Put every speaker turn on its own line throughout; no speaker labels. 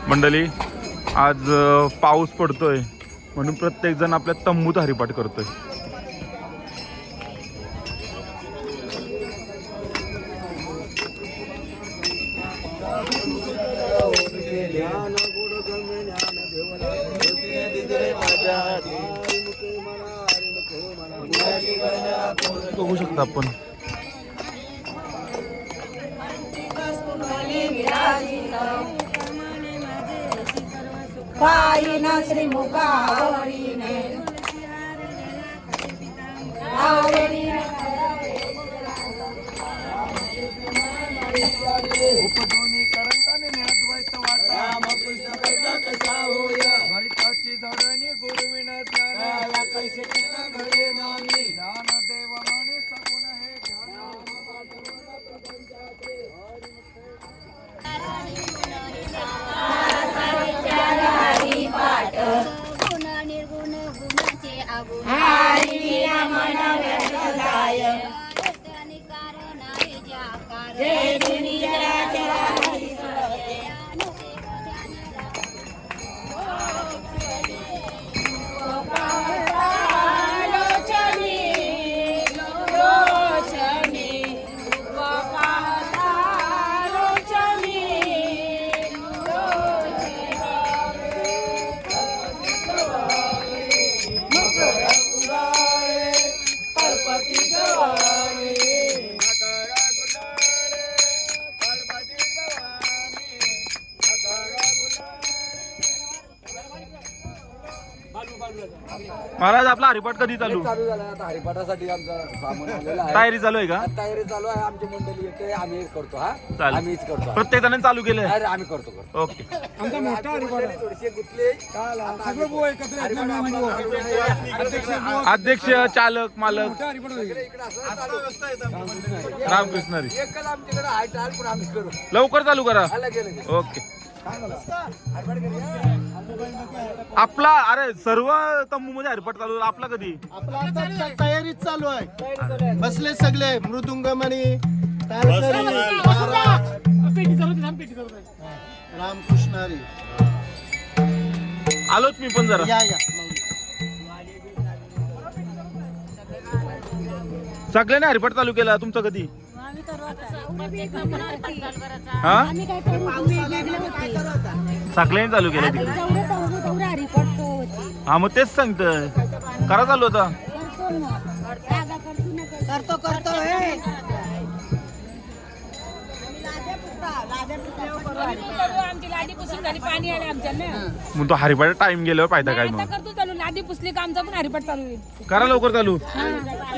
मंडळी आज पाऊस पडतोय म्हणून प्रत्येक जण आपल्या तंबूत हरिपाठ करतोय. बघू शकता आपण
पायीना श्रीमुखावरीने
उपदोनी करंटाने अद्वैत वाटा रामकृष्ण करता कसा होया गणिताची धडणी गुरुविन ज्ञान कैसे केला घडे नामी ज्ञान देव म्हणे सगुण हे
हरिपाठ
गुण निर्गुण गुणाचे अवगुण
हरी मन व्यर्थदाय
आणि कारण आहे ज्याकार
जय दुनियाच्या
महाराज आपला हरिपाठ कधी चालू?
चालू झाला आता हरिपाठासाठी आमचा सामान आलेला आहे.
तयारी चालू आहे का?
तयारी चालू आहे. आमची मंडळी येते आम्ही करतो. हा
चालेल.
आम्हीच करतो.
प्रत्येक जणांनी चालू केलंय.
अरे आम्ही करतो.
ओके.
आमचा मोठा हरिपाठ थोडीशी गुतले सगळं बुवा एकत्र
अध्यक्ष, चालक, मालक रामकृष्ण हरी.
एकच आमच्याकडे आहे टाल पण आम्ही करू.
लवकर चालू करा.
गेलं
ओके. आपला अरे सर्व तंबू मध्ये हरिपाठ चालू आपला कधी?
आपला आता तयारीच चालू आहे. बसले सगळे मृदुंगमणी रामकृष्ण हरी.
आलोच मी पण जरा.
या
सगळ्यांनी हरिपाठ चालू केला. तुमचं कधी? हा सगळ्यांनी चालू केलं तिकडे. हा मग तेच सांगतोय करा चालू होता.
करतो
आमची लादी पुसून झाली, पाणी आलं आमच्या ना.
मग तो हरिपाठ टाइम गेल्यावर फायदा काय मग?
आता करतो चालू, लादी पुसली का आमचा पण हरिपाठ चालू होईल.
करा लवकर चालू.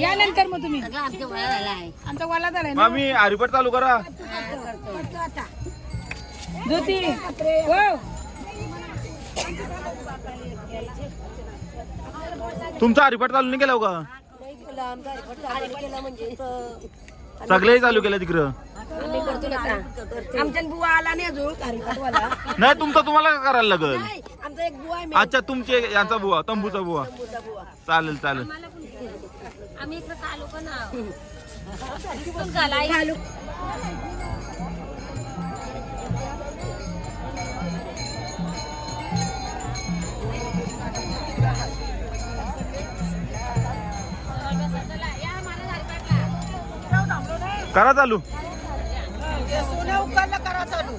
या नंतर मग तुम्ही आमचा वाला झालाय ना.
मामी हरिपाठ चालू करा.
धोती हो.
तुमचा हरिपाठ चालू नाही केला का? सगळे चालू केलं तिकडं.
आमच्या बुवा आला नाही अजून हरिपाठवाला.
नाही तुमचा तुम्हाला का करायला लागल?
आमचा एक बुवा आहे.
अच्छा तुमचे यांचा बुवा तंबूचा बुवा. चालेल चालेल.
आम्ही इकडे तालुका ना
करा चालू.
सोन्या उकाळला करा चालू.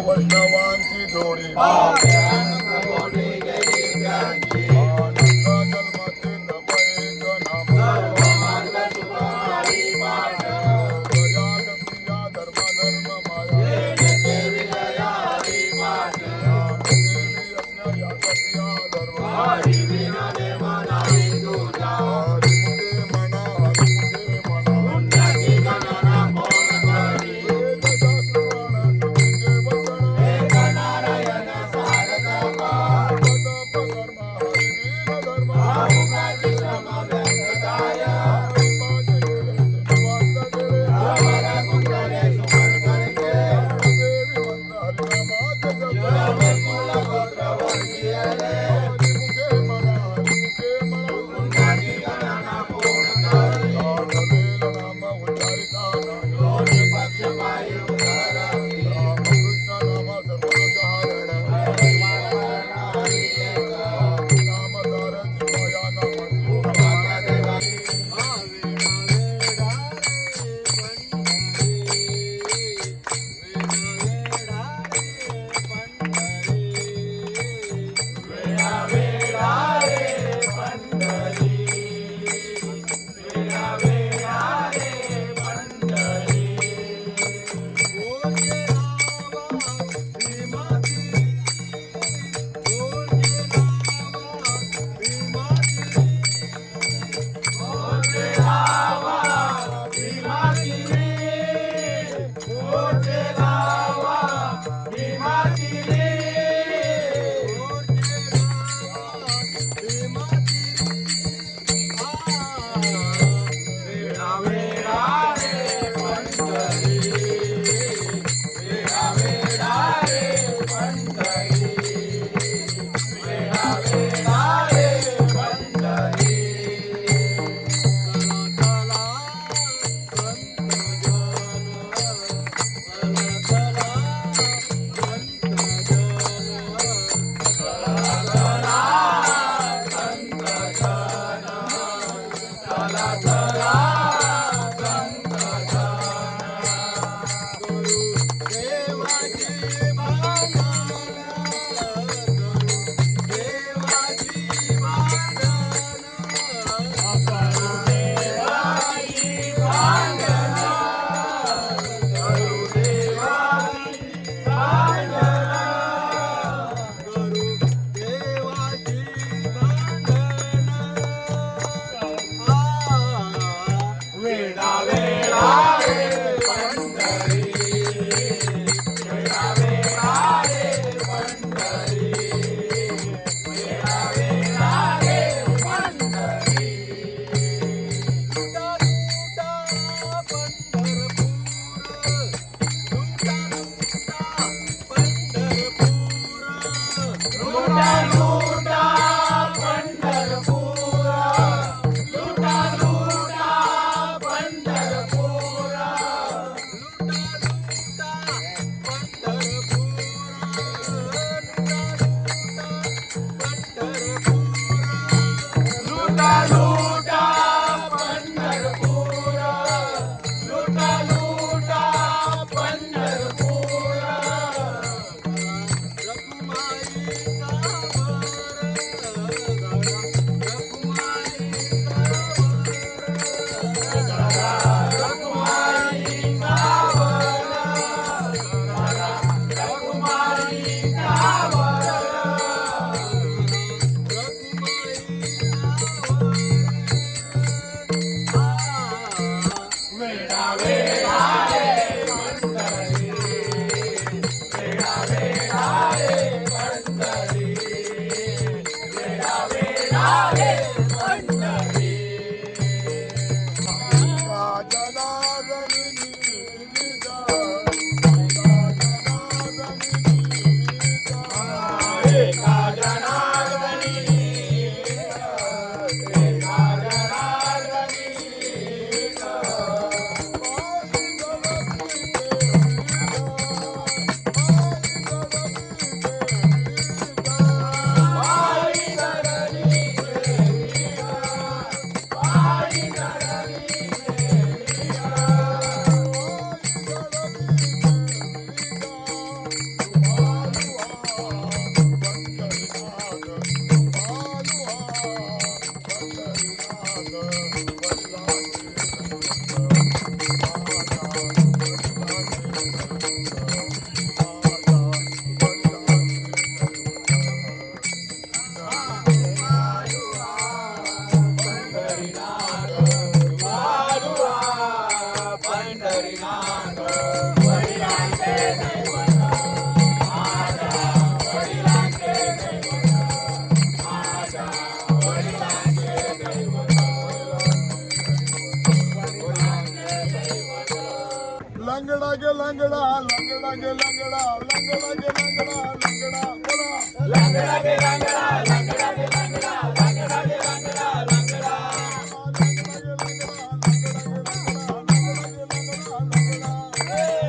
वैष्णवांची जोडी
लंगडा गे लंगडा लंगडा गे लंगडा लंगडा गे लंगडा लंगडा बोला लंगडा गे लंगडा लंगडा गे लंगडा लंगडा गे लंगडा लंगडा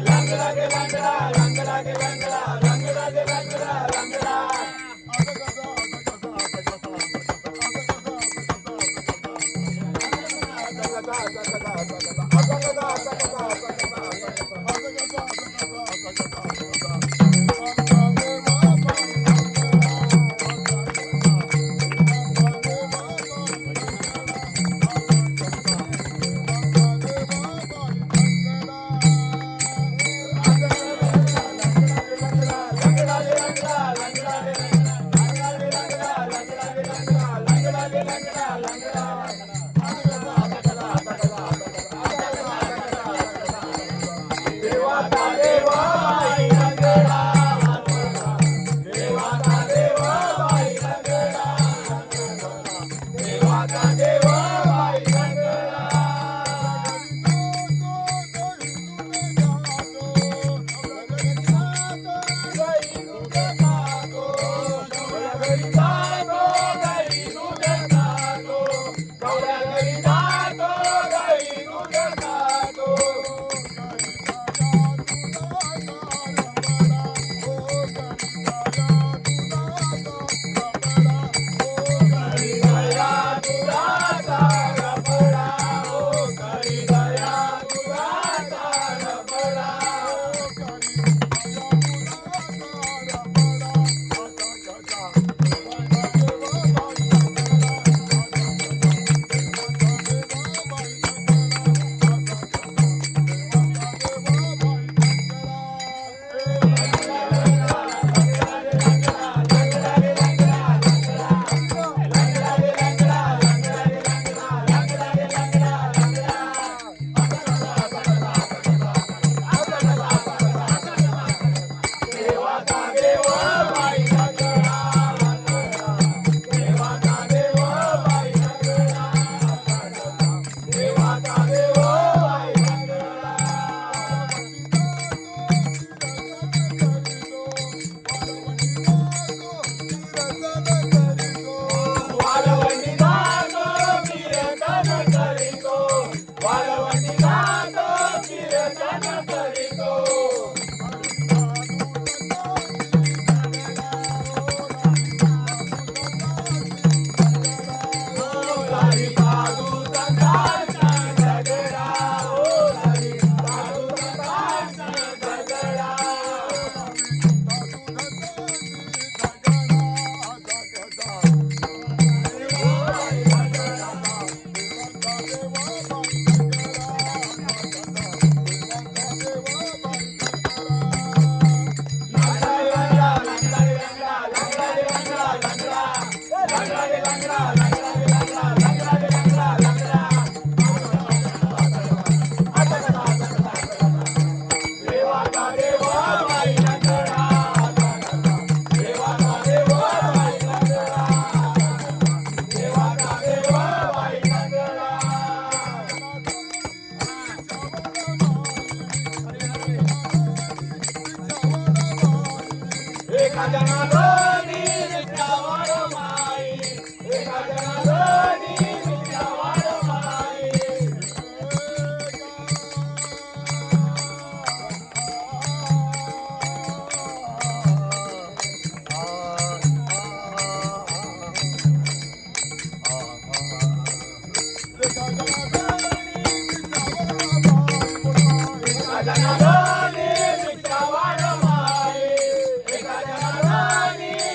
लंगडा गे लंगडा लंगडा गे लंगडा लंगडा गे लंगडा लंगडा जनार्दनी भिक्षा वाढ माई, एका जनार्दनी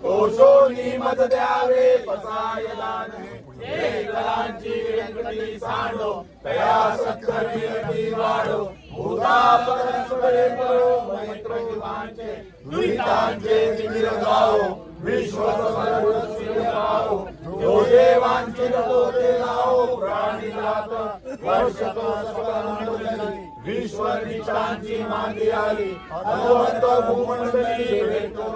ओशोनी मत द्यावे पसाय दान कलांची व्यंकटी सांडो तया सत्कर्मी वाढो भूता परस्परे करो मैत्र जीवांचे दुरितांचे तिमिर गाओ विश्व सर्वस्वी गाओ जो देवांचे ते लाओ प्राणी जात वर्षतो सकलांची विश्व निचांची मांदी आली अनवंत भूमंडली भेटो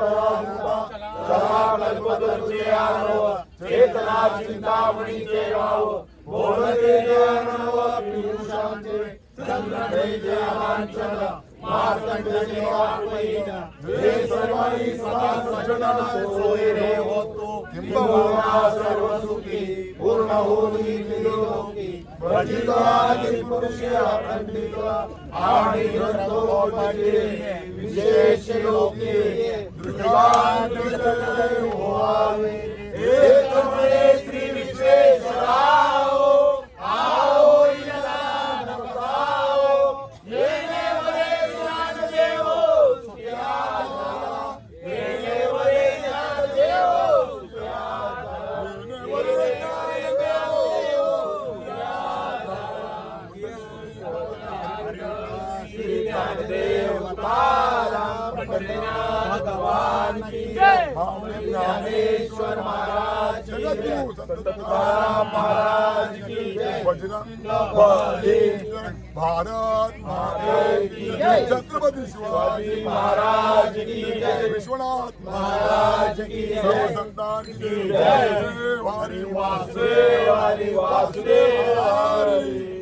सहा कल्पतरुचे आरव चेतना चिंतामणीचे गाव बोलते जनव पियुषांचे चंद्रदेजे लांछन मार्तंडने वापईन हे सर्वांनी सदा सज्जन सोय रे होतो किंबहुना सर्व सुखी पूर्ण होई त्रिलोकी भजित आदि पुरुष अखंडित आणि घडतो पाहिजे विशेष लोकी दृष्टांत जगदे होवावे एकमळे श्री विश्वेश्वराओ आओ इला नमस्काओ येणे वरे ज्ञान देवो सुख्या झाला येणे वरे ज्ञान देवो सुख्या झाला येणे वरे ज्ञान देवो सुख्या झाला श्री ज्ञानदेव तुकाराम पंढरीनाथ भगवान की जय ज्ञानेश्वर महाराज की जय तुकाराम महाराज की जय बजरंग बली भारत माता की जय छत्रपती शिवाजी महाराज की जय विश्वनाथ महाराज की जय संतान की जय वारी वासुदेव हरी